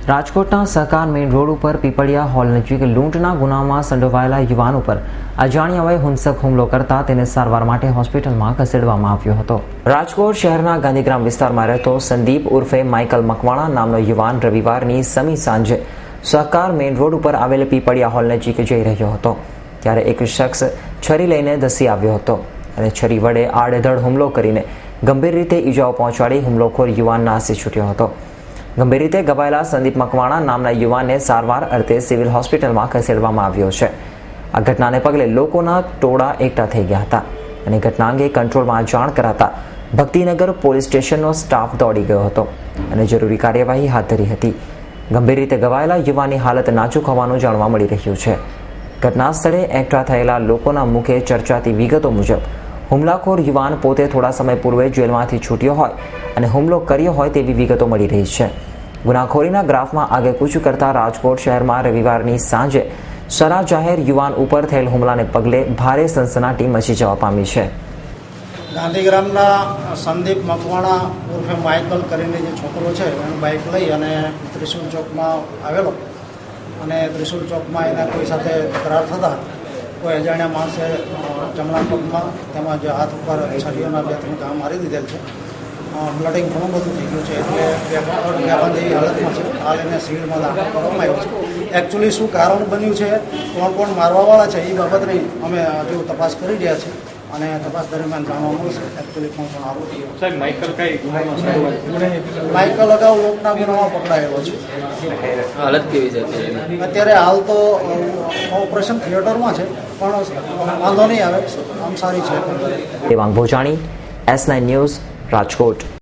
રાજકોટના સહકાર main road ઉપર પીપળિયા હોલ નજીક લૂંટના ગુનામાં સંડોવાયેલા યુવાન ઉપર અજાણ્યાઓએ હિંસક હુમલો કરતા તેને સારવાર માટે હોસ્પિટલમાં ખસેડવામાં આવ્યો હતો। રાજકોટ શહેરના ગાંધીગ્રામ વિસ્તારમાં રહેતો સંદીપ ઉર્ફે માઇકલ મકવાણા નામનો યુવાન રવિવારની સમી સાંજે સહકાર મેઇન રોડ ઉપર આવેલ પીપળિયા હોલ નજીક જઈ રહ્યો હતો ત્યારે એક શખ્સ છરી લઈને ધસી આવ્યો હતો અને છરી વડે આડેધડ હુમલો કરીને ગંભીર રીતે ઈજાઓ પહોંચાડી હુમલોખોર યુવાન નાસી છૂટ્યો હતો। ગંભીર રીતે ઘવાયેલા સંદીપ મકવાણા નામના યુવાનને સારવાર અર્થે સિવિલ હોસ્પિટલમાં ખસેડવામાં આવ્યો છે। આ ઘટનાને પગલે લોકોના ટોળા એકઠા થઈ ગયા હતા અને ઘટના અંગે કંટ્રોલમાં જાણ કરાતા ભક્તિનગર પોલીસ સ્ટેશનનો સ્ટાફ દોડી ગયો હતો અને જરૂરી કાર્યવાહી હાથ ધરી હતી। ગંભીર રીતે ઘવાયેલા યુવાનની હાલત નાજુક હોવાનું જાણવા મળી રહ્યું છે। ઘટના સ્થળે એકઠા થયેલા લોકોના મુખે ચર્ચાતી વિગતો મુજબ હુમલાખોર યુવાન પોતે થોડા સમય પૂર્વે જેલમાંથી છૂટ્યો હોય અને હુમલો કર્યો હોય તેવી વિગતો મળી રહી છે। ગુનાખોરીના ગ્રાફમાં આગેકૂચ કરતા રાજકોટ શહેરમાં રવિવારની સાંજે સરા જાહેર યુવાન ઉપર થયેલ હુમલાને પગલે ભારે સનસનાટી મચી જવા પામી છે। ગાંધીગ્રામના સંદીપ મકવાણા ઉર્ફે માઇકલ કરીને જે છોકરો છે એનું બાઇક લઈ અને ત્રિશુલ ચોકમાં આવેલો અને ત્રિશુલ ચોકમાં એના કોઈ સાથે તકરાર થતાં કોઈ અજાણ્યા માણસે જમણા પગમાં તેમજ હાથ ઉપર છરીઓના 2-3 ઘા મારી દીધેલ છે। બ્લડિંગ ઘણું બધું થઈ ગયું છે એટલે બેભાન જેવી હાલતમાં છે। હાલ એને સિવિલમાં દાખલ કરવામાં આવ્યો છે। એકચ્યુઅલી શું કારણ બન્યું છે, કોણ મારવાવાળા છે એ બાબતની અમે હજુ તપાસ કરી રહ્યા છીએ અને તપાસ દરમિયાન જાણવા મળશે એકચ્યુઅલી કોણ આરોપી છે। માઇકલ અગાઉ લોકના ગુનામાં પકડાયેલો છે। હાલત કેવી છે અત્યારે? હાલ તો ઓપરેશન થિયેટરમાં છે પણ વાંધો નહીં આવે, આમ સારી છે। Devang Bhojani, S9 news, Rajkot.